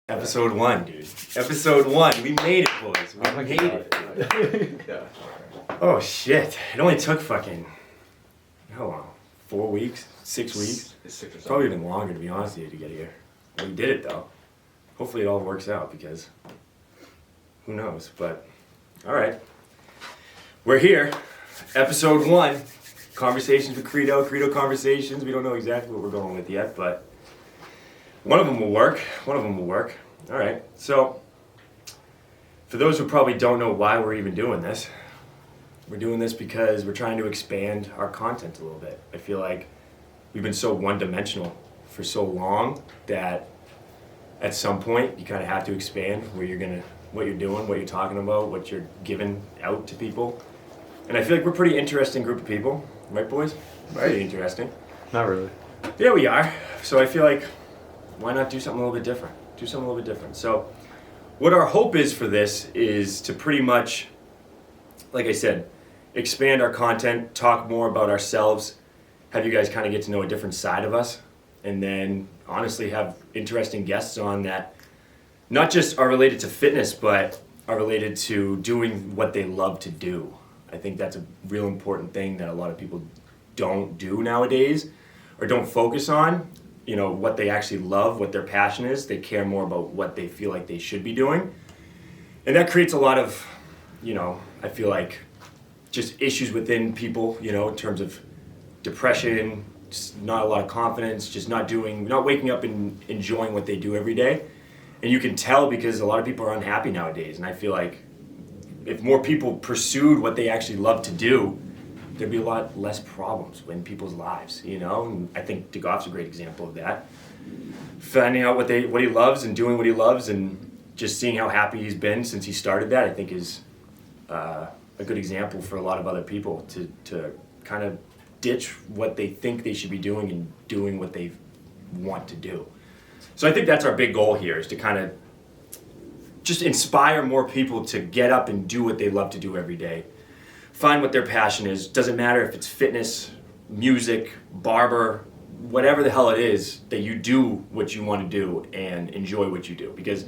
Episode 1, dude. Episode 1. We made it, boys. We made it. Yeah. Oh, shit. It only took fucking, how long? 4 weeks? 6 weeks? It's 6 or 7. Probably even longer, to be honest with you, to get here. We did it, though. Hopefully it all works out, because who knows? But, all right. We're here. Episode 1. Conversations with Credo. Credo Conversations. We don't know exactly what we're going with yet, but one of them will work. One of them will work. All right. So, for those who probably don't know why we're even doing this, we're doing this because we're trying to expand our content a little bit. I feel like we've been so one-dimensional for so long that at some point you kind of have to expand what you're doing, what you're talking about, what you're giving out to people. And I feel like we're a pretty interesting group of people, right, boys? Right. Pretty interesting. Not really. Yeah, we are. So I feel like, why not do something a little bit different? Do something a little bit different. So what our hope is for this is to pretty much, like I said, expand our content, talk more about ourselves, have you guys kind of get to know a different side of us, and then honestly have interesting guests on that not just are related to fitness, but are related to doing what they love to do. I think that's a real important thing that a lot of people don't do nowadays, or don't focus on. You know, what they actually love, what their passion is. They care more about what they feel like they should be doing. And that creates a lot of, you know, I feel like just issues within people, you know, in terms of depression, just not a lot of confidence, just not waking up and enjoying what they do every day. And you can tell because a lot of people are unhappy nowadays. And I feel like if more people pursued what they actually love to do, there'd be a lot less problems in people's lives, you know? And I think DeGoff's a great example of that. Finding out what he loves and doing what he loves and just seeing how happy he's been since he started that, I think is a good example for a lot of other people to kind of ditch what they think they should be doing and doing what they want to do. So I think that's our big goal here, is to kind of just inspire more people to get up and do what they love to do every day. Find what their passion is. Doesn't matter if it's fitness, music, barber, whatever the hell it is, that you do what you want to do and enjoy what you do. Because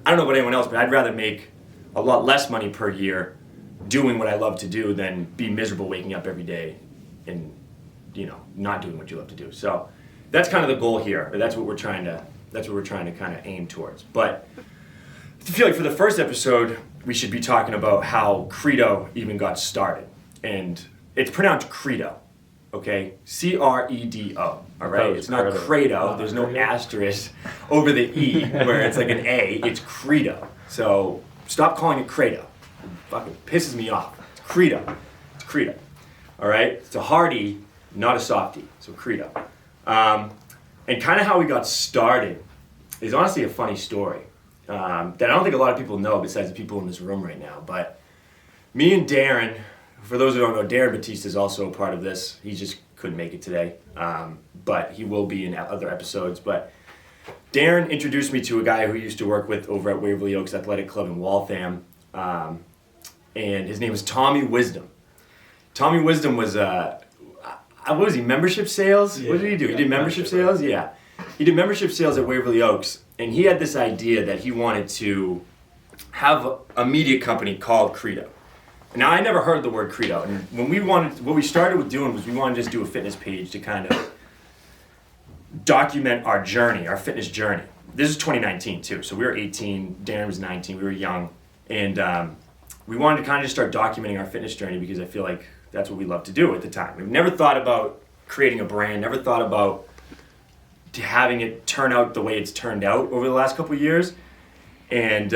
I don't know about anyone else, but I'd rather make a lot less money per year doing what I love to do than be miserable waking up every day and, you know, not doing what you love to do. So that's kind of the goal here. Or that's what we're trying to kind of aim towards. But I feel like for the first episode, we should be talking about how Credo even got started. And it's pronounced Credo, okay? C-R-E-D-O, all right? It's not Credo. There's no asterisk over the E where it's like an A. It's Credo. So stop calling it Credo. It fucking pisses me off. It's Credo. It's Credo, all right? It's a hardie, not a softie, so Credo. And kind of how we got started is honestly a funny story. That I don't think a lot of people know besides the people in this room right now. But me and Darren, for those who don't know, Darren Batista is also a part of this. He just couldn't make it today, but he will be in other episodes. But Darren introduced me to a guy who he used to work with over at Waverly Oaks Athletic Club in Waltham, and his name was Tommy Wisdom. Tommy Wisdom was, what was he, membership sales? Yeah, what did he do? He did membership sales? Yeah. He did membership sales at Waverly Oaks. And he had this idea that he wanted to have a media company called Credo. Now, I never heard the word Credo. And what we started with doing was we wanted to just do a fitness page to kind of document our journey, our fitness journey. This is 2019 too. So we were 18, Darren was 19, we were young. And we wanted to kind of just start documenting our fitness journey because I feel like that's what we loved to do at the time. We've never thought about creating a brand, never thought about having it turn out the way it's turned out over the last couple of years. And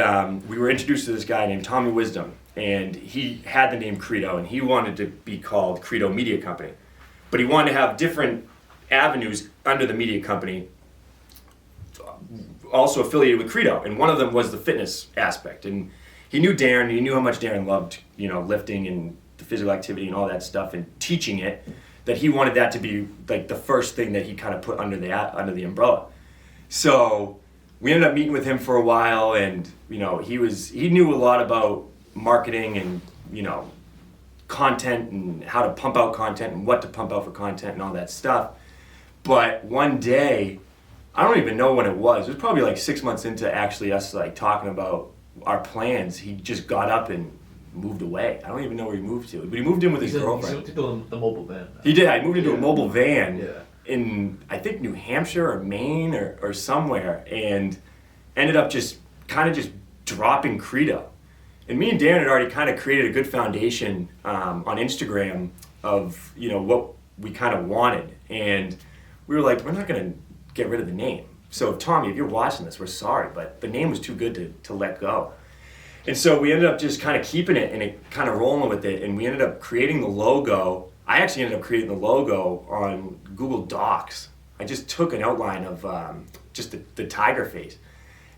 we were introduced to this guy named Tommy Wisdom, and he had the name Credo, and he wanted to be called Credo Media Company. But he wanted to have different avenues under the media company also affiliated with Credo, and one of them was the fitness aspect. And he knew Darren, he knew how much Darren loved, you know, lifting and the physical activity and all that stuff and teaching it, that he wanted that to be like the first thing that he kind of put under the umbrella. So we ended up meeting with him for a while, and he knew a lot about marketing and content and how to pump out content and what to pump out for content and all that stuff. But one day, I don't even know when it was probably like 6 months into actually us like talking about our plans, he just got up and moved away. I don't even know where he moved to, but he moved in with his girlfriend. He moved into the mobile van. He did. I moved into a mobile van. Yeah. In I think New Hampshire or Maine or somewhere, and ended up just dropping Credo. And me and Dan had already kind of created a good foundation on Instagram of what we kind of wanted, and we were like, we're not gonna get rid of the name. So Tommy, if you're watching this, we're sorry, but the name was too good to let go. And so we ended up just kind of keeping it and kind of rolling with it, and we ended up creating the logo. I actually ended up creating the logo on Google Docs. I just took an outline of just the tiger face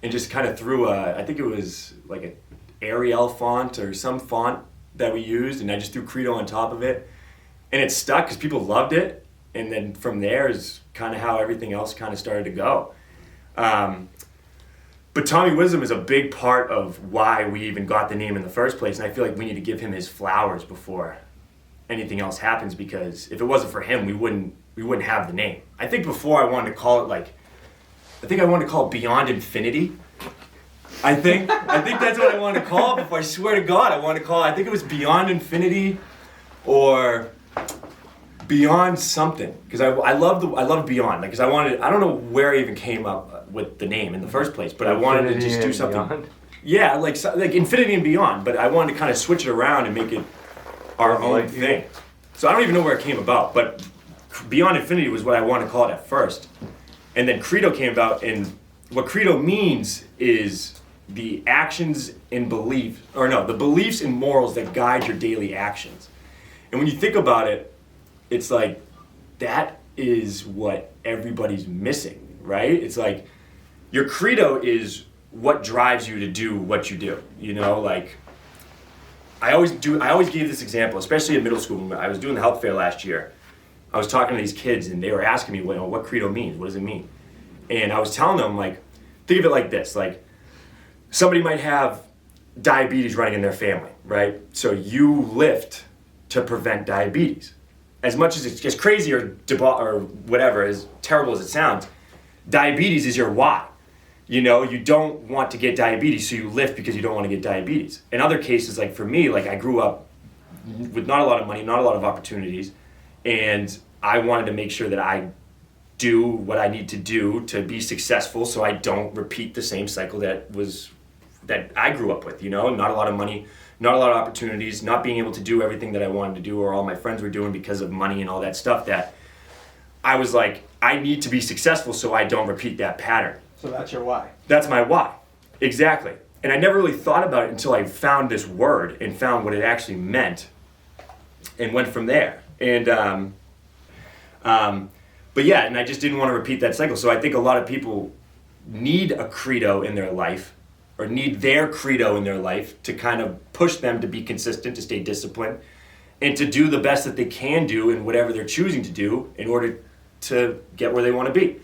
and just kind of threw I think it was like a Arial font or some font that we used, and I just threw Credo on top of it. And it stuck because people loved it. And then from there is kind of how everything else kind of started to go. But Tommy Wisdom is a big part of why we even got the name in the first place. And I feel like we need to give him his flowers before anything else happens, because if it wasn't for him, we wouldn't have the name. I think before I wanted to call it Beyond Infinity. I think that's what I wanted to call it before. I swear to God, I think it was Beyond Infinity or Beyond something, because I loved Beyond, because I don't know where I even came up with the name in the first place, but I wanted to just do something. Beyond? Yeah, like Infinity and Beyond, but I wanted to kind of switch it around and make it our own thing. So I don't even know where it came about, but Beyond Infinity was what I wanted to call it at first. And then Credo came about, and what Credo means is the actions and the beliefs and morals that guide your daily actions. And when you think about it, it's like, that is what everybody's missing, right? It's like, your credo is what drives you to do what you do, like, I always gave this example, especially in middle school. When I was doing the health fair last year, I was talking to these kids, and they were asking me, what credo means, what does it mean? And I was telling them, like, think of it like this, like, somebody might have diabetes running in their family, right? So you lift to prevent diabetes. As much as it's just crazy or whatever, as terrible as it sounds, diabetes is your why. You don't want to get diabetes, so you lift because you don't want to get diabetes. In other cases, like for me, like I grew up with not a lot of money, not a lot of opportunities, and I wanted to make sure that I do what I need to do to be successful, so I don't repeat the same cycle that I grew up with, not a lot of money, not a lot of opportunities, not being able to do everything that I wanted to do or all my friends were doing because of money and all that stuff, that I was like, I need to be successful so I don't repeat that pattern. So that's your why. That's my why. Exactly. And I never really thought about it until I found this word and found what it actually meant and went from there. And, but yeah, and I just didn't want to repeat that cycle. So I think a lot of people need a credo in their life, or need their credo in their life, to kind of push them to be consistent, to stay disciplined, and to do the best that they can do in whatever they're choosing to do in order to get where they want to be.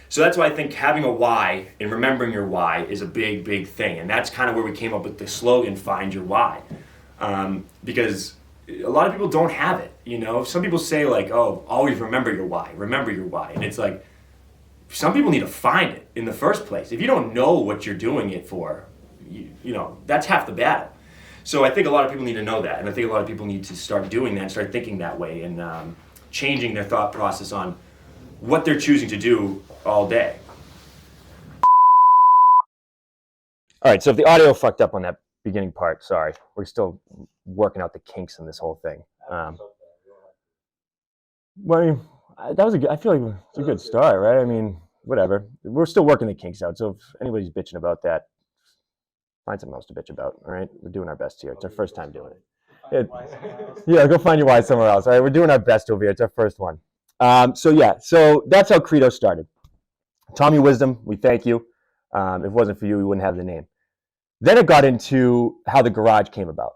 So that's why I think having a why and remembering your why is a big, big thing. And that's kind of where we came up with the slogan, Find Your Why. Because a lot of people don't have it, Some people say like, oh, always remember your why. And it's like, some people need to find it in the first place. If you don't know what you're doing it for, that's half the battle. So I think a lot of people need to know that. And I think a lot of people need to start doing that and start thinking that way, and changing their thought process on what they're choosing to do all day. All right, so if the audio fucked up on that beginning part, sorry. We're still working out the kinks in this whole thing. Well, I feel like it's a good start, right? I mean, whatever. We're still working the kinks out, so if anybody's bitching about that, find something else to bitch about, all right? We're doing our best here. It's our first time doing it. Yeah, go find your why somewhere else, all right? We're doing our best over here. It's our first one. So that's how Credo started. Tommy Wisdom, we thank you. If it wasn't for you, we wouldn't have the name. Then it got into how the garage came about.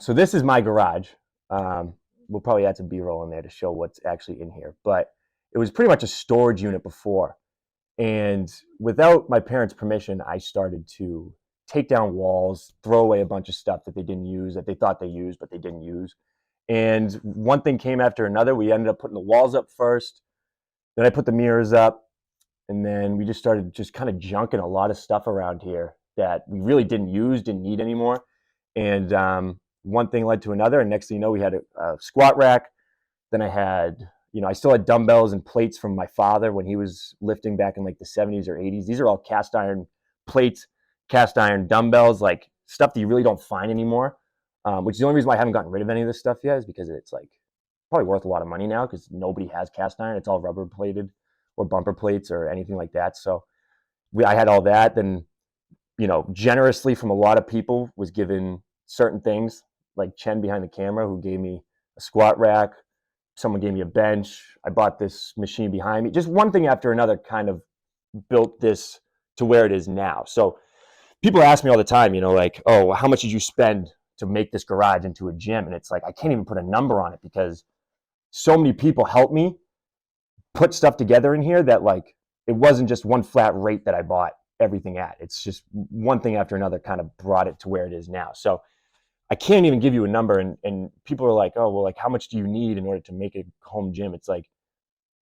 So this is my garage. We'll probably add some B-roll in there to show what's actually in here. But it was pretty much a storage unit before. And without my parents' permission, I started to take down walls, throw away a bunch of stuff that they didn't use, that they thought they used, but they didn't use. And one thing came after another. We ended up putting the walls up first. Then I put the mirrors up. And then we just started just kind of junking a lot of stuff around here that we really didn't use, didn't need anymore. And one thing led to another. And next thing you know, we had a squat rack. Then I had, I still had dumbbells and plates from my father when he was lifting back in like the 70s or 80s. These are all cast iron plates, cast iron dumbbells, like stuff that you really don't find anymore. Which is the only reason why I haven't gotten rid of any of this stuff yet, is because it's like probably worth a lot of money now because nobody has cast iron. It's all rubber plated or bumper plates or anything like that. So I had all that. Then, generously from a lot of people was given certain things, like Chen behind the camera, who gave me a squat rack. Someone gave me a bench. I bought this machine behind me. Just one thing after another kind of built this to where it is now. So people ask me all the time, like, oh, how much did you spend to make this garage into a gym? And it's like, I can't even put a number on it because so many people helped me put stuff together in here that, like, it wasn't just one flat rate that I bought everything at. It's just one thing after another kind of brought it to where it is now. So I can't even give you a number. And people are like, oh, well, like, how much do you need in order to make a home gym? It's like,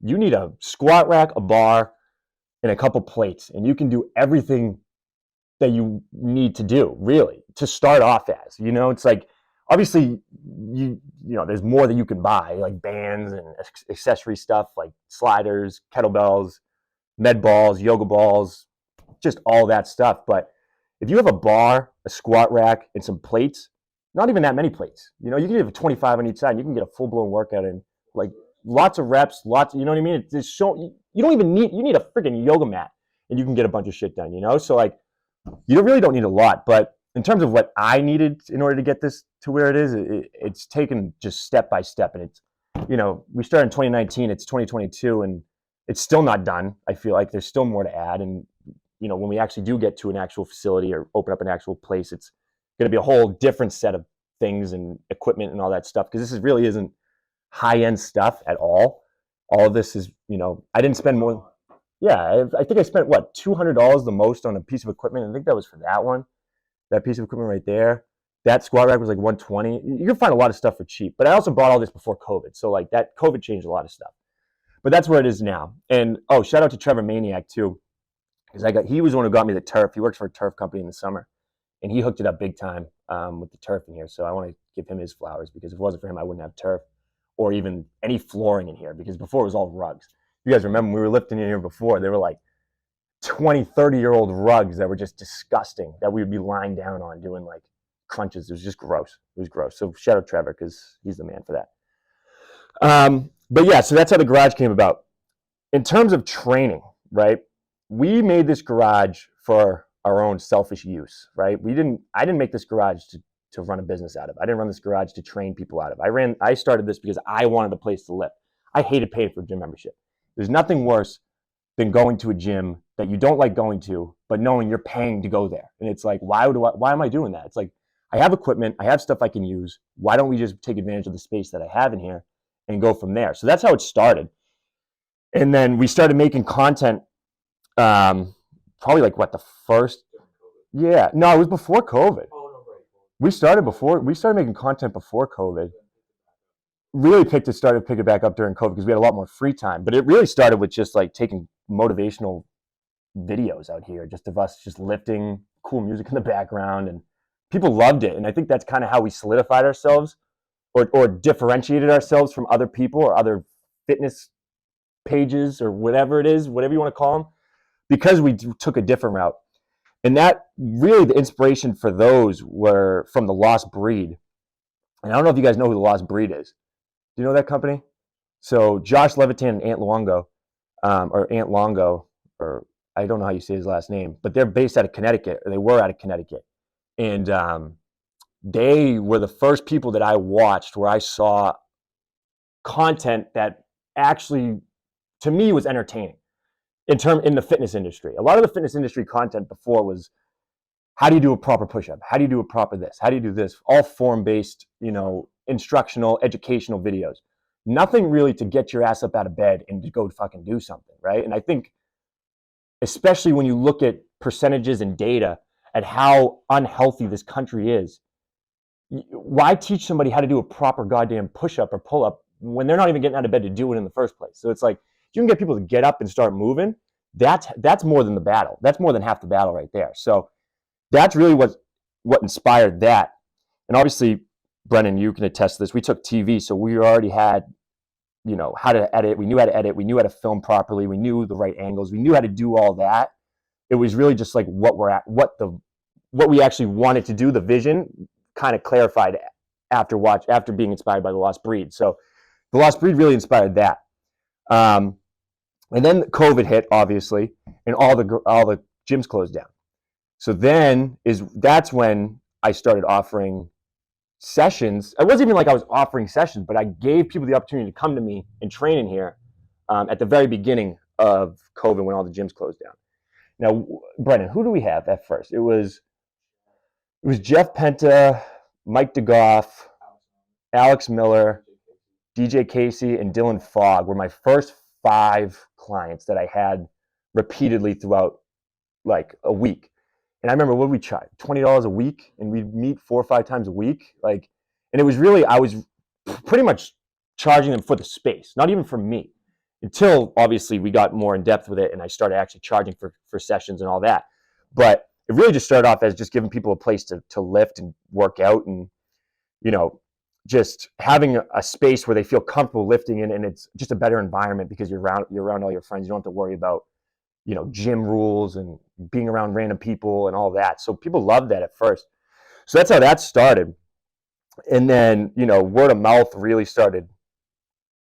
you need a squat rack, a bar, and a couple plates, and you can do everything that you need to do, really, to start off as. It's like, obviously, there's more that you can buy, like bands and accessory stuff, like sliders, kettlebells, med balls, yoga balls, just all that stuff. But if you have a bar, a squat rack, and some plates, not even that many plates, you can have a 25 on each side, and you can get a full-blown workout in, like, lots of reps, you know what I mean? It's so, you don't even need, you need a freaking yoga mat, and you can get a bunch of shit done, So, like, you really don't need a lot. But in terms of what I needed in order to get this to where it is, it's taken just step by step. And it's, we started in 2019, it's 2022, and it's still not done. I feel like there's still more to add. And, when we actually do get to an actual facility or open up an actual place, it's going to be a whole different set of things and equipment and all that stuff. Because this really isn't high-end stuff at all. All of this is, I didn't spend more. Yeah, I think I spent, what, $200 the most on a piece of equipment. I think that was for that one, that piece of equipment right there. That squat rack was like $120. You can find a lot of stuff for cheap. But I also bought all this before COVID. So, like, that COVID changed a lot of stuff. But that's where it is now. And, oh, shout out to Trevor Maniac, too. Because he was the one who got me the turf. He works for a turf company in the summer. And he hooked it up big time with the turf in here. So I want to give him his flowers, because if it wasn't for him, I wouldn't have turf or even any flooring in here, because before it was all rugs. You guys remember when we were lifting in here before, they were like 20, 30-year-old rugs that were just disgusting, that we would be lying down on doing like crunches. It was just gross. It was gross. So shout out Trevor, because he's the man for that. But yeah, so that's how the garage came about. In terms of training, right? We made this garage for our own selfish use, right? I didn't make this garage to run a business out of. I didn't run this garage to train people out of. I started this because I wanted a place to live. I hated paying for a gym membership. There's nothing worse than going to a gym that you don't like going to, but knowing you're paying to go there. And it's like, why am I doing that? It's like, I have equipment, I have stuff I can use. Why don't we just take advantage of the space that I have in here and go from there? So that's how it started. And then we started making content, probably like what, the first, yeah, no, it was before COVID. We started making content before COVID. Really started picking it back up during COVID because we had a lot more free time. But it really started with just like taking motivational videos out here, just of us just lifting, cool music in the background, and people loved it. And I think that's kind of how we solidified ourselves or differentiated ourselves from other people or other fitness pages or whatever it is, whatever you want to call them, because we took a different route. And that really, the inspiration for those were from the Lost Breed. And I don't know if you guys know who the Lost Breed is. Do you know that company? So Josh Levitan and Ant Longo, or I don't know how you say his last name, but they're based out of Connecticut, or they were out of Connecticut. And they were the first people that I watched where I saw content that actually, to me, was entertaining in the fitness industry. A lot of the fitness industry content before was, how do you do a proper push-up? How do you do a proper this? How do you do this? All form-based, instructional, educational videos. Nothing really to get your ass up out of bed and to go fucking do something, right? And I think especially when you look at percentages and data at how unhealthy this country is. Why teach somebody how to do a proper goddamn push-up or pull-up when they're not even getting out of bed to do it in the first place? So it's like, if you can get people to get up and start moving, that's more than the battle. That's more than half the battle right there. So that's really what inspired that. And obviously, Brennan, you can attest to this. We took TV, so we already had, how to edit. We knew how to edit. We knew how to film properly. We knew the right angles. We knew how to do all that. It was really just like what we actually wanted to do. The vision kind of clarified after being inspired by The Lost Breed. So The Lost Breed really inspired that. And then COVID hit, obviously, and all the gyms closed down. So that's when I started offering sessions. It wasn't even like I was offering sessions, but I gave people the opportunity to come to me and train in here at the very beginning of COVID when all the gyms closed down. Now, Brennan, who do we have at first? It was Jeff Penta, Mike DeGoff, Alex Miller, DJ Casey, and Dylan Fogg were my first 5 clients that I had repeatedly throughout like a week. And I remember, what did we charge? $20 a week, and we'd meet 4 or 5 times a week. And it was really, I was pretty much charging them for the space, not even for me, until obviously we got more in depth with it and I started actually charging for sessions and all that. But it really just started off as just giving people a place to lift and work out, and just having a space where they feel comfortable lifting in, and it's just a better environment because you're around all your friends. You don't have to worry about gym rules and being around random people and all that. So people loved that at first. So that's how that started. And then, word of mouth really started,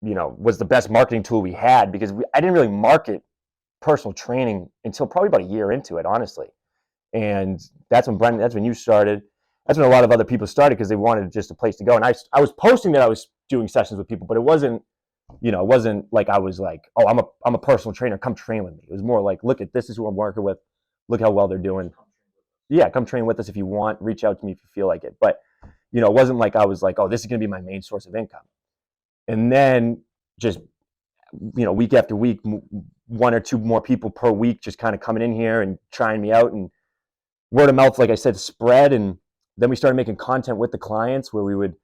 was the best marketing tool we had, because I didn't really market personal training until probably about a year into it, honestly. And that's when you started. That's when a lot of other people started, because they wanted just a place to go. And I was posting that I was doing sessions with people, but it wasn't like I was like, oh, I'm a personal trainer, come train with me. It was more like, look, this is who I'm working with. Look how well they're doing. Yeah, come train with us if you want. Reach out to me if you feel like it. But, it wasn't like I was like, oh, this is going to be my main source of income. And then just, week after week, 1 or 2 more people per week just kind of coming in here and trying me out. And word of mouth, like I said, spread. And then we started making content with the clients where we would,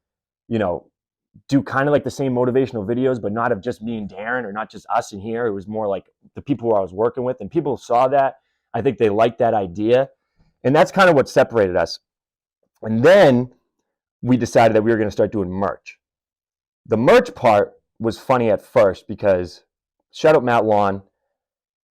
do kind of like the same motivational videos, but not of just me and Darren, or not just us in here. It was more like the people who I was working with, and people saw that. I think they liked that idea. And that's kind of what separated us. And then we decided that we were going to start doing merch. The merch part was funny at first because, shout out Matt Lawn,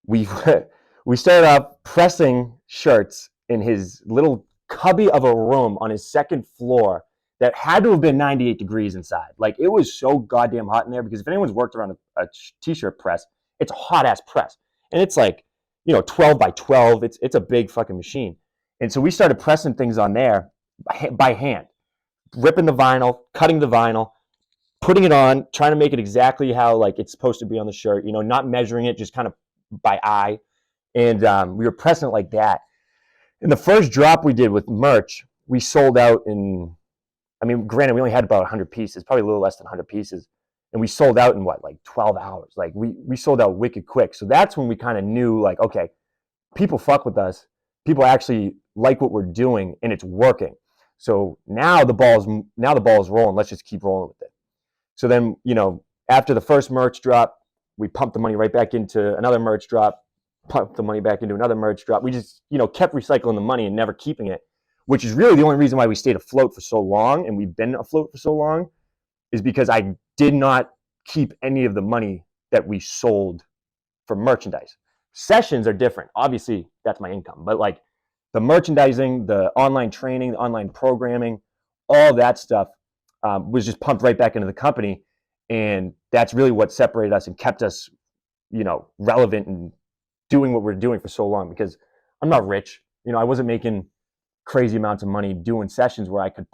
we started off pressing shirts in his little cubby of a room on his second floor that had to have been 98 degrees inside. Like, it was so goddamn hot in there, because if anyone's worked around a t-shirt press, it's a hot ass press. And it's like, 12 by 12. It's a big fucking machine. And so we started pressing things on there by hand, ripping the vinyl, cutting the vinyl, putting it on, trying to make it exactly how like it's supposed to be on the shirt, not measuring it, just kind of by eye. And we were pressing it like that. And the first drop we did with merch, we sold out in, granted, we only had about 100 pieces, probably a little less than 100 pieces. And we sold out in 12 hours. Like, we sold out wicked quick. So that's when we kind of knew, like, okay, people fuck with us. People actually like what we're doing, and it's working. So now the ball's rolling. Let's just keep rolling with it. So then, after the first merch drop, we pumped the money right back into another merch drop, pumped the money back into another merch drop. We just, kept recycling the money and never keeping it, which is really the only reason why we stayed afloat for so long, and we've been afloat for so long, is because I did not keep any of the money that we sold for merchandise. Sessions are different. Obviously, that's my income. But like the merchandising, the online training, the online programming, all that stuff was just pumped right back into the company. And that's really what separated us and kept us, relevant and doing what we're doing for so long. Because I'm not rich. I wasn't making crazy amounts of money doing sessions where I could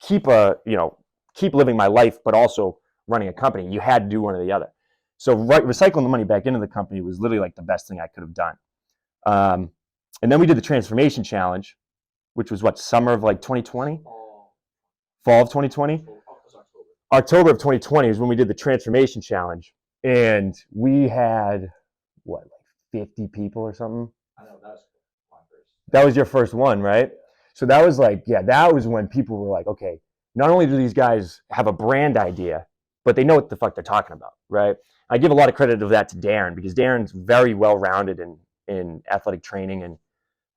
keep living my life, but also running a company. You had to do one or the other. So recycling the money back into the company was literally like the best thing I could have done. And then we did the transformation challenge, which was summer of 2020? Fall of 2020? October of 2020 is when we did the transformation challenge. And we had, 50 people or something. I know that's my first. That was your first one, right? Yeah. So that was like, yeah, that was when people were like, okay, not only do these guys have a brand idea, but they know what the fuck they're talking about, right? I give a lot of credit of that to Darren, because Darren's very well rounded in athletic training, and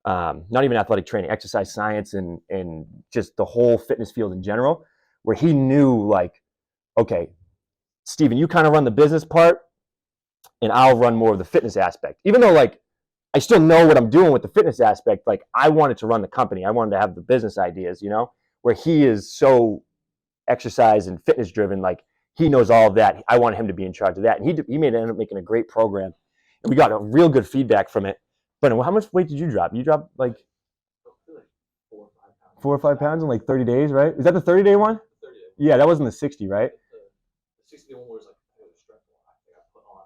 not even athletic training, exercise science, and just the whole fitness field in general, where he knew like, okay, Steven, you kind of run the business part and I'll run more of the fitness aspect. Even though like I still know what I'm doing with the fitness aspect, like I wanted to run the company. I wanted to have the business ideas, where he is so exercise and fitness driven, like he knows all of that. I wanted him to be in charge of that. And he made end up making a great program. And we got a real good feedback from it. But how much weight did you drop? You dropped like 4 or 5 pounds in like 30 days, right? Is that the 30-day one? 30 days. Yeah, that wasn't the 60, right? The 60 one was like a strength one. I think I put on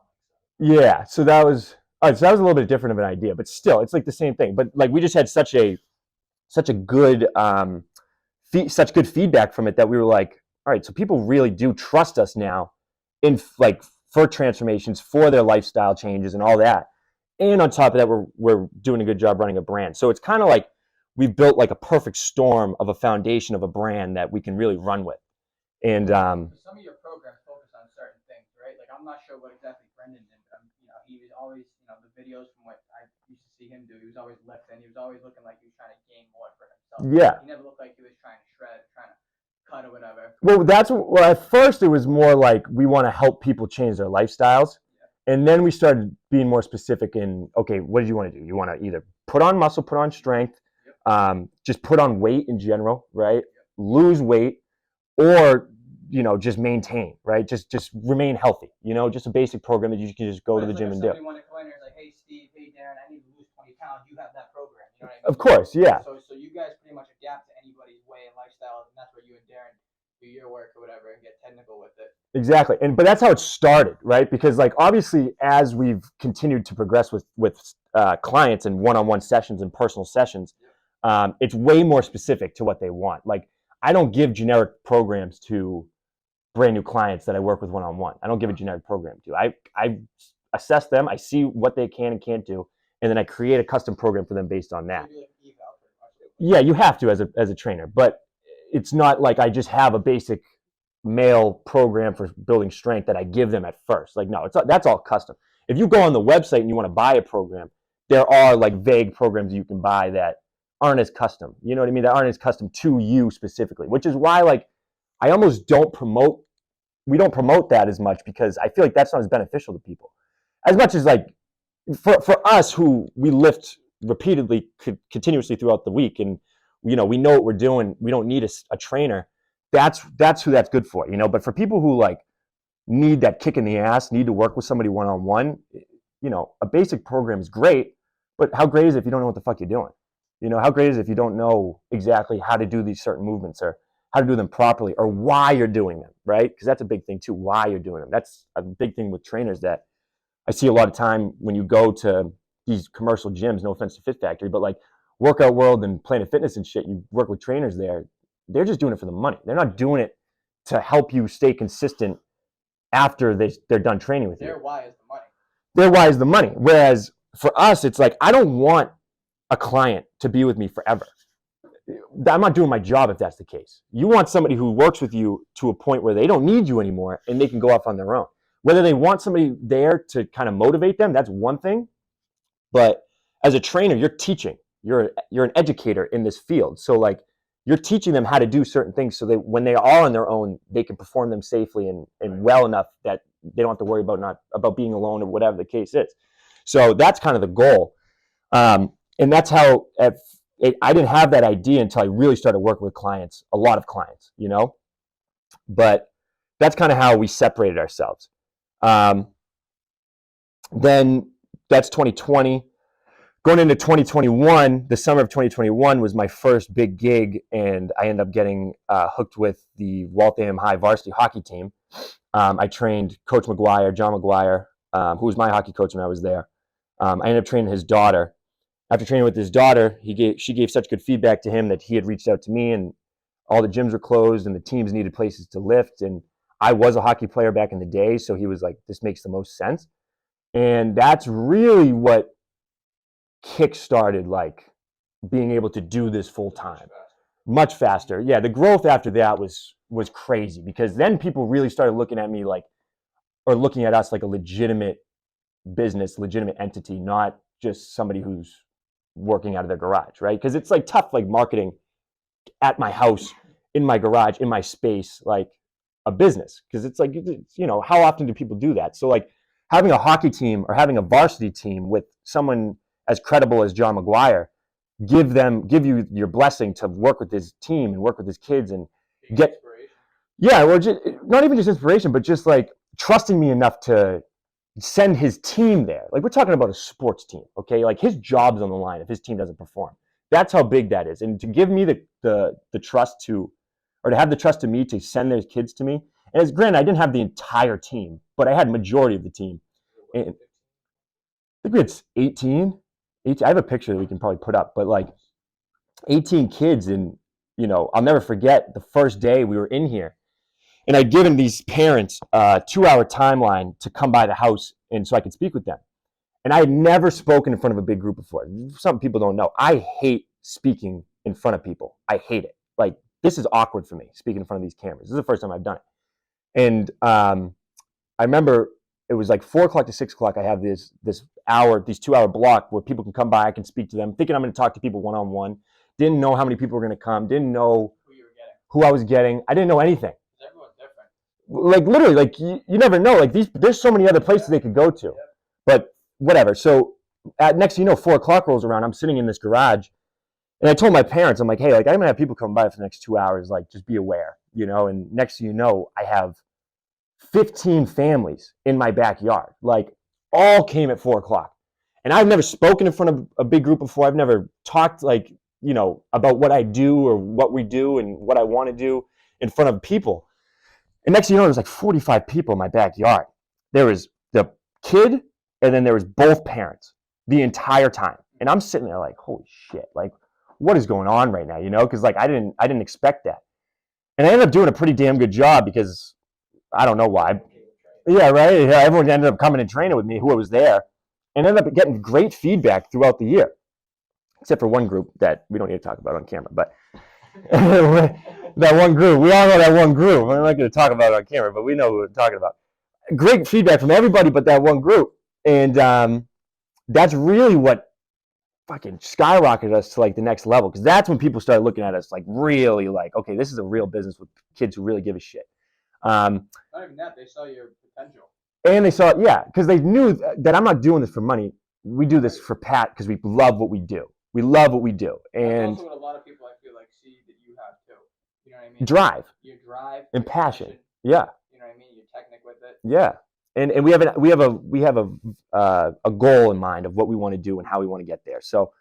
Yeah, so that was all right. So that was a little bit different of an idea, but still, it's like the same thing. But like we just had such a good such good feedback from it that we were like, all right, so people really do trust us now in like for transformations, for their lifestyle changes and all that. And on top of that, we're doing a good job running a brand. So it's kind of like we've built like a perfect storm of a foundation of a brand that we can really run with. And some of your programs focus on certain things, right? Like I'm not sure what exactly Brendan did, but he was always, the videos from what I used to see him do, he was always lifting. He was always looking like he was trying to gain more for himself. Yeah. He never looked like he was trying to shred, trying to cut or whatever. Well, at first it was more like we want to help people change their lifestyles. Yeah. And then we started being more specific in, okay, what did you want to do? You want to either put on muscle, put on strength, just put on weight in general, right? Lose weight, or just maintain, right? Just remain healthy, just a basic program that you can just go to the gym and do. Somebody wanted to come in and like, hey Steve, hey Darren, I need to lose 20 pounds. You have that program, you know what I mean? Of course, yeah. So you guys pretty much adapt to anybody's way and lifestyle, and that's where you and Darren do your work or whatever and get technical with it. Exactly, but that's how it started, right? Because like obviously as we've continued to progress with clients and one-on-one sessions and personal sessions, it's way more specific to what they want. Like I don't give generic programs to brand new clients that I work with one-on-one. I don't give a generic program to. I assess them, I see what they can and can't do, and then I create a custom program for them based on that. Yeah, you have to as a trainer, but it's not like I just have a basic male program for building strength that I give them at first. Like no, that's all custom. If you go on the website and you want to buy a program, there are like vague programs you can buy that aren't as custom. You know what I mean? That aren't as custom to you specifically, which is why like I almost we don't promote that as much, because I feel like that's not as beneficial to people. As much as like for us who we lift repeatedly, continuously throughout the week, and we know what we're doing, we don't need a trainer. That's who that's good for, But for people who like need that kick in the ass, need to work with somebody one-on-one, a basic program is great, but how great is it if you don't know what the fuck you're doing? How great is it if you don't know exactly how to do these certain movements, or how to do them properly, or why you're doing them, right? Because that's a big thing too, why you're doing them. That's a big thing with trainers that I see a lot of time when you go to these commercial gyms, no offense to Fit Factory, but like Workout World and Planet Fitness and shit, you work with trainers there, they're just doing it for the money. They're not doing it to help you stay consistent after they're done training with you. Their why is the money. Their why is the money. Whereas for us, it's like, I don't want a client to be with me forever. I'm not doing my job if that's the case. You want somebody who works with you to a point where they don't need you anymore and they can go off on their own. Whether they want somebody there to kind of motivate them, that's one thing. But as a trainer, you're teaching. You're an educator in this field. So like you're teaching them how to do certain things so that when they are on their own, they can perform them safely and well enough that they don't have to worry about being alone or whatever the case is. So that's kind of the goal. And that's how I didn't have that idea until I really started working with clients, a lot of clients, But that's kind of how we separated ourselves. Then that's 2020. Going into 2021, the summer of 2021 was my first big gig, and I ended up getting hooked with the Waltham High varsity hockey team. I trained Coach McGuire, John McGuire, who was my hockey coach when I was there. I ended up training his daughter. After training with his daughter, she gave such good feedback to him that he had reached out to me, and all the gyms were closed and the teams needed places to lift. And I was a hockey player back in the day, so he was like, this makes the most sense. And that's really what kick-started like being able to do this full time. Much faster. Yeah, the growth after that was crazy, because then people really started looking at me like, or looking at us like a legitimate business, legitimate entity, not just somebody who's working out of their garage, right? Because it's like tough, like marketing at my house, in my garage, in my space, like a business, because it's like, you know, how often do people do that? So like having a hockey team or having a varsity team with someone as credible as John McGuire, give you your blessing to work with his team and work with his kids and get, yeah, well, just, not even just inspiration, but just like trusting me enough to send his team there. Like, we're talking about a sports team, okay? Like, his job's on the line if his team doesn't perform. That's how big that is. And to give me the trust to, or to have the trust to me to send their kids to me. And as granted, I didn't have the entire team, but I had majority of the team. And I think we had 18. I have a picture that we can probably put up, but like 18 kids. And, you know, I'll never forget the first day we were in here. And I'd given these parents a 2-hour timeline to come by the house and so I could speak with them. And I had never spoken in front of a big group before. Some people don't know. I hate speaking in front of people. I hate it. Like, this is awkward for me, speaking in front of these cameras. This is the first time I've done it. And I remember it was like 4 o'clock to 6 o'clock. I have this 2-hour block where people can come by. I can speak to them, thinking I'm going to talk to people one-on-one. Didn't know how many people were going to come. Didn't know who I was getting. I didn't know anything. Everyone's different. Like, literally, like you never know. Like, there's so many other places they could go to, but whatever. So next thing you know, 4 o'clock rolls around. I'm sitting in this garage, and I told my parents, I'm like, hey, like, I'm gonna have people come by for the next 2 hours. Like, just be aware, you know. And next thing you know, I have 15 families in my backyard. Like, all came at 4 o'clock, and I've never spoken in front of a big group before. I've never talked, like, you know, about what I do or what we do and what I want to do in front of people. And next thing you know, there was like 45 people in my backyard. There was the kid, and then there was both parents the entire time. And I'm sitting there like, holy shit, like, what is going on right now? You know, because like I didn't expect that. And I ended up doing a pretty damn good job, because I don't know why. Yeah, right. Yeah, everyone ended up coming and training with me who was there, and ended up getting great feedback throughout the year, except for one group that we don't need to talk about on camera. But that one group, we all know that one group. I'm not going to talk about it on camera, but we know who we're talking about. Great feedback from everybody but that one group. And that's really what fucking skyrocketed us to like the next level, because that's when people started looking at us like really like, okay, this is a real business with kids who really give a shit. Not even that, they saw your potential. And they saw, yeah, because they knew that I'm not doing this for money. We do this for Pat because we love what we do. We love what we do. And that's also what a lot of people, I feel like, see that you have too. You know what I mean? drive. Your drive and passion. Yeah. You know what I mean? Your technique with it. Yeah. And we have a goal in mind of what we want to do and how we want to get there. So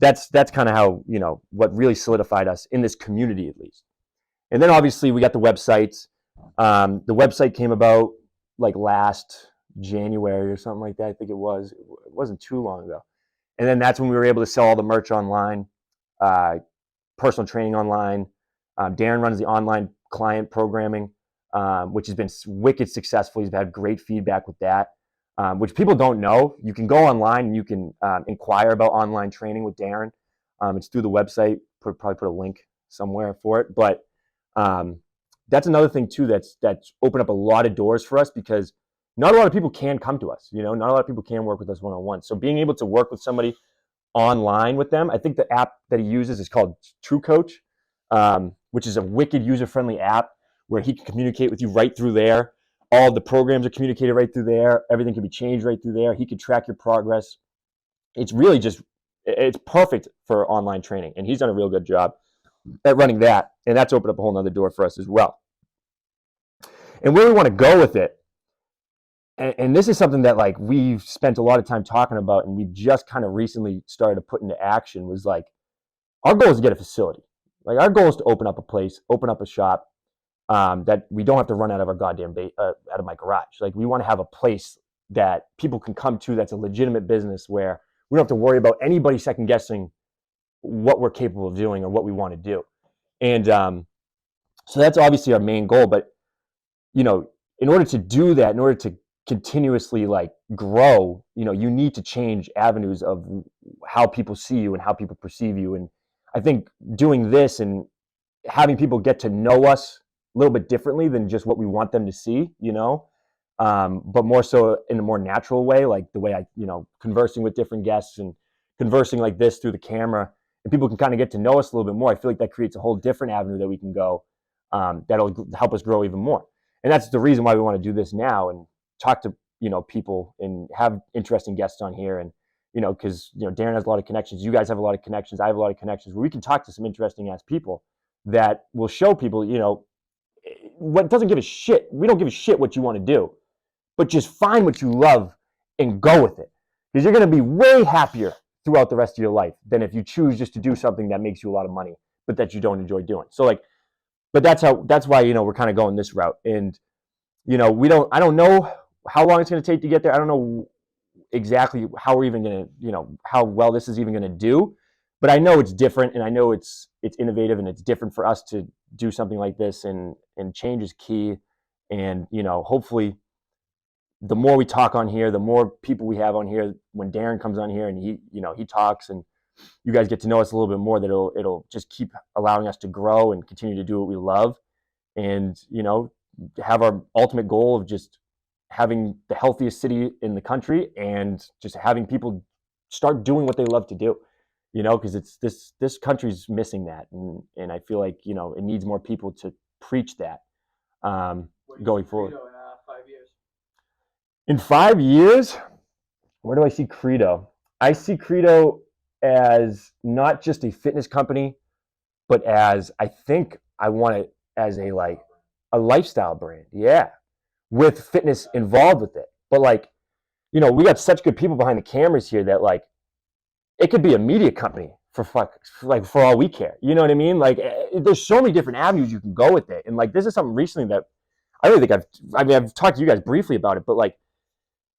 that's kind of how, you know, what really solidified us in this community, at least. And then obviously we got the websites. The website came about like last January or something like that. I think it wasn't too long ago. And then that's when we were able to sell all the merch online, personal training online. Darren runs the online client programming, which has been wicked successful. He's had great feedback with that, which people don't know. You can go online and you can inquire about online training with Darren. It's through the website. Probably put a link somewhere for it. But that's another thing too that's opened up a lot of doors for us, because not a lot of people can come to us. You know, not a lot of people can work with us one-on-one. So being able to work with somebody online with them, I think the app that he uses is called True Coach, which is a wicked user-friendly app where he can communicate with you right through there. All the programs are communicated right through there. Everything can be changed right through there. He can track your progress. It's really it's perfect for online training. And he's done a real good job at running that. And that's opened up a whole nother door for us as well. And where we want to go with it, and this is something that like we've spent a lot of time talking about, and we've just kind of recently started to put into action, was like, our goal is to get a facility. Like, our goal is to open up a place, open up a shop, that we don't have to run out of our goddamn out of my garage. Like, we want to have a place that people can come to that's a legitimate business, where we don't have to worry about anybody second guessing what we're capable of doing or what we want to do. And so that's obviously our main goal. But, you know, in order to do that, in order to continuously like grow, you need to change avenues of how people see you and how people perceive you. And I think doing this and having people get to know us a little bit differently than just what we want them to see, but more so in a more natural way, like the way I, conversing with different guests and conversing like this through the camera, and people can kind of get to know us a little bit more. I feel like that creates a whole different avenue that we can go, that'll help us grow even more. And that's the reason why we want to do this now and talk to, people and have interesting guests on here. And, because, Darren has a lot of connections. You guys have a lot of connections. I have a lot of connections where we can talk to some interesting ass people that will show people, what doesn't give a shit. We don't give a shit what you want to do, but just find what you love and go with it. Because you're going to be way happier throughout the rest of your life than if you choose just to do something that makes you a lot of money, but that you don't enjoy doing. So but that's why, we're kind of going this route. And, I don't know how long it's going to take to get there. I don't know exactly how we're even going to, how well this is even going to do, but I know it's different, and I know it's innovative, and it's different for us to do something like this, and change is key. And, hopefully the more we talk on here, the more people we have on here, when Darren comes on here and he talks and you guys get to know us a little bit more, that it'll just keep allowing us to grow and continue to do what we love. And, have our ultimate goal of just having the healthiest city in the country, and just having people start doing what they love to do, because it's this country's missing that. And I feel like, it needs more people to preach that, going forward. Credo in 5 years? In 5 years, where do I see Credo? I see Credo as not just a fitness company, but as, I think I want it as a lifestyle brand. Yeah. With fitness involved with it. But we got such good people behind the cameras here that it could be a media company for all we care. You know what I mean? There's so many different avenues you can go with it. And this is something recently that I really think I've talked to you guys briefly about it, but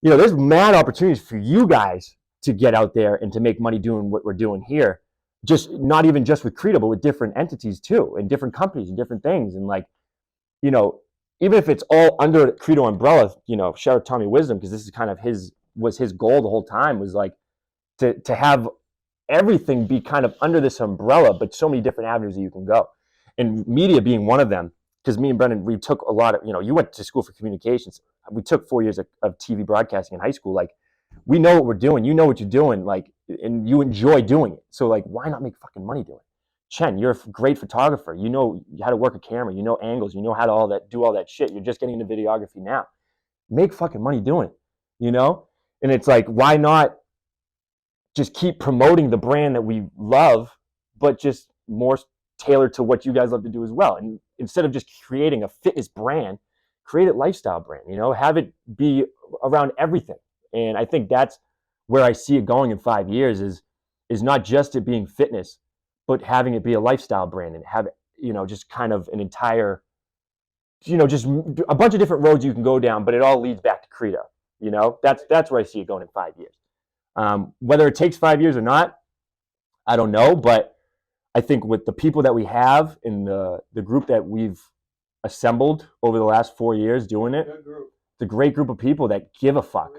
there's mad opportunities for you guys to get out there and to make money doing what we're doing here. Just not even just with Credo, but with different entities too, and different companies and different things. And even if it's all under Credo umbrella, shout out Tommy Wisdom, because this is kind of his goal the whole time, was to have everything be kind of under this umbrella, but so many different avenues that you can go. And media being one of them, because me and Brendan, we took a lot of, you went to school for communications. We took 4 years of TV broadcasting in high school. We know what we're doing. You know what you're doing, and you enjoy doing it. So why not make fucking money doing it? Chen, you're a great photographer. You know how to work a camera. You know angles. You know how to do all that shit. You're just getting into videography now. Make fucking money doing it, And it's why not just keep promoting the brand that we love, but just more tailored to what you guys love to do as well. And instead of just creating a fitness brand, create a lifestyle brand, have it be around everything. And I think that's where I see it going in 5 years is not just it being fitness, but having it be a lifestyle brand, and have it, just kind of an entire, just a bunch of different roads you can go down, but it all leads back to Credo. That's where I see it going in 5 years. Whether it takes 5 years or not, I don't know, but I think with the people that we have in the group that we've assembled over the last 4 years doing it, it's a great group of people that give a fuck.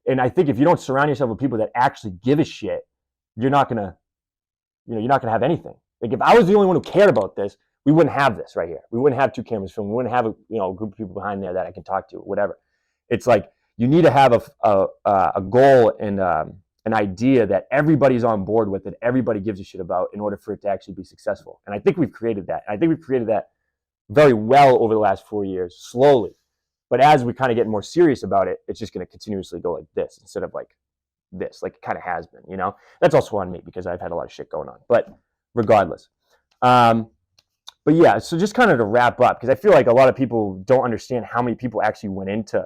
And I think if you don't surround yourself with people that actually give a shit, you're not gonna have anything. If I was the only one who cared about this, we wouldn't have this right here. We wouldn't have 2 cameras filming. We wouldn't have a group of people behind there that I can talk to, whatever. It's you need to have a goal and an idea that everybody's on board with, that everybody gives a shit about, in order for it to actually be successful. And I think we've created that. I think we've created that very well over the last 4 years, slowly. But as we kind of get more serious about it, it's just going to continuously go like this instead of this, it kind of has been, That's also on me, because I've had a lot of shit going on. But regardless. But yeah, so just kind of to wrap up, because I feel like a lot of people don't understand how many people actually went into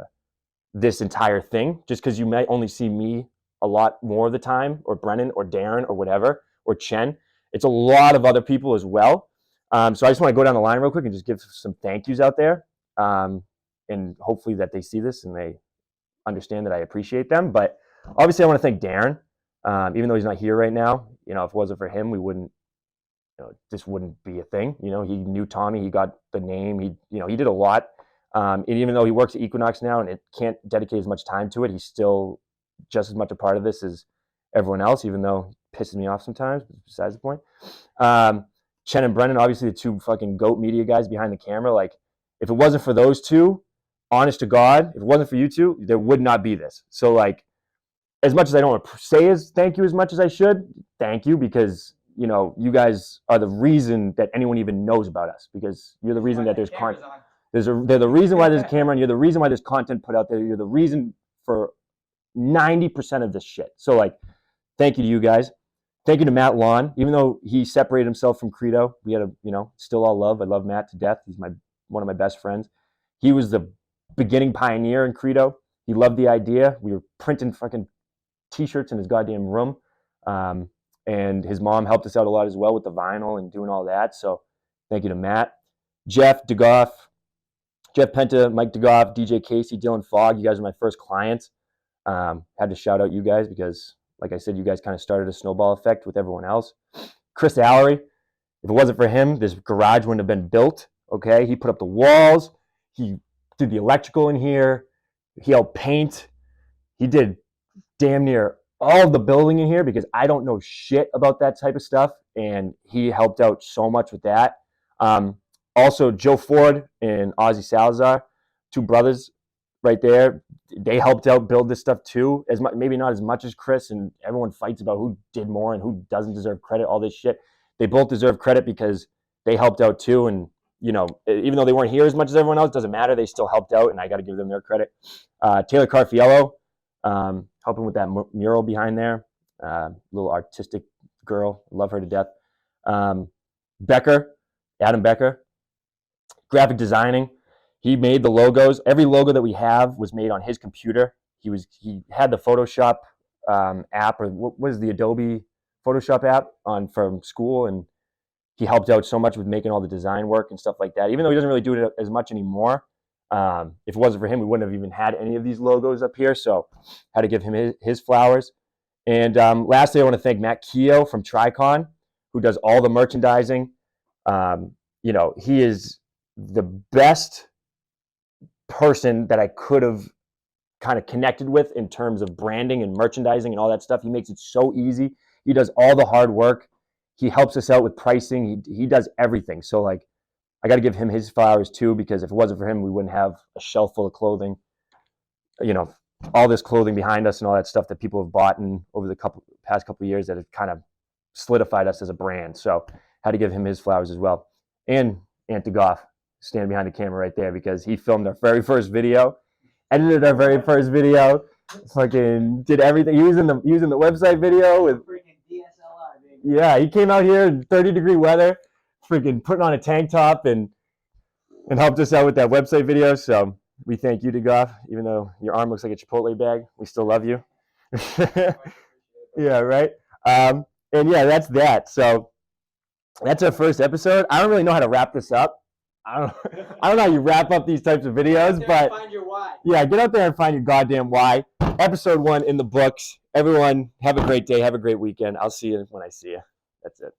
this entire thing, just because you might only see me a lot more of the time, or Brennan, or Darren, or whatever, or Chen. It's a lot of other people as well. So I just want to go down the line real quick and just give some thank yous out there. And hopefully that they see this and they understand that I appreciate them. But obviously I want to thank Darren, even though he's not here right now. If it wasn't for him, we wouldn't, this wouldn't be a thing. He knew Tommy, he got the name, he did a lot. And even though he works at Equinox now and it can't dedicate as much time to it, he's still just as much a part of this as everyone else, even though it pisses me off sometimes, but besides the point. Chen and Brennan, obviously the two fucking GOAT media guys behind the camera. Like, if it wasn't for those two, honest to God, if it wasn't for you two, there would not be this. So, like, as much as I don't want to say thank you as much as I should, thank you, because, you know, you guys are the reason that anyone even knows about us, because you're the reason that there's content. They're the reason why there's a camera, and you're the reason why there's content put out there. You're the reason for 90% of this shit. So, like, thank you to you guys. Thank you to Matt Lawn. Even though he separated himself from Credo, we had still all love. I love Matt to death. He's one of my best friends. He was the beginning pioneer in Credo. He loved the idea. We were printing fucking t-shirts in his goddamn room. And his mom helped us out a lot as well with the vinyl and doing all that. So thank you to Matt. Jeff DeGoff, Jeff Penta, Mike DeGoff, DJ Casey, Dylan Fogg. You guys are my first clients. Had to shout out you guys because, like I said, you guys kind of started a snowball effect with everyone else. Chris Allery, if it wasn't for him, this garage wouldn't have been built. Okay, he put up the walls. He did the electrical in here. He helped paint. He did damn near all of the building in here because I don't know shit about that type of stuff, and he helped out so much with that. Also, Joe Ford and Ozzy Salazar, two brothers right there, they helped out build this stuff too. Maybe not as much as Chris, and everyone fights about who did more and who doesn't deserve credit, all this shit. They both deserve credit because they helped out too, and even though they weren't here as much as everyone else, doesn't matter. They still helped out, and I got to give them their credit. Taylor Carfiello, helping with that mural behind there. Little artistic girl, love her to death. Adam Becker, graphic designing. He made the logos. Every logo that we have was made on his computer. He had the Photoshop app, or what was the Adobe Photoshop app from school, and he helped out so much with making all the design work and stuff like that. Even though he doesn't really do it as much anymore, if it wasn't for him, we wouldn't have even had any of these logos up here. So had to give him his flowers. And lastly, I want to thank Matt Keogh from Tricon, who does all the merchandising. He is the best person that I could have kind of connected with in terms of branding and merchandising and all that stuff. He makes it so easy. He does all the hard work. He helps us out with pricing. He does everything. So, like, I got to give him his flowers too, because if it wasn't for him, we wouldn't have a shelf full of clothing. All this clothing behind us and all that stuff that people have bought over the past couple of years that have kind of solidified us as a brand. So, had to give him his flowers as well. And Ant Goff, standing behind the camera right there, because he filmed our very first video, edited our very first video, fucking did everything. He was in the website video with freaking DSLR, baby. Yeah, he came out here in 30-degree weather, freaking putting on a tank top and helped us out with that website video. So we thank you, DeGoff. Even though your arm looks like a Chipotle bag, we still love you. Yeah, right. And yeah, that's that. So that's our first episode. I don't really know how to wrap this up. I don't know how you wrap up these types of videos, but Find your why. yeah, get out there and find your goddamn why. Episode 1 in the books. Everyone, have a great day. Have a great weekend. I'll see you when I see you. That's it.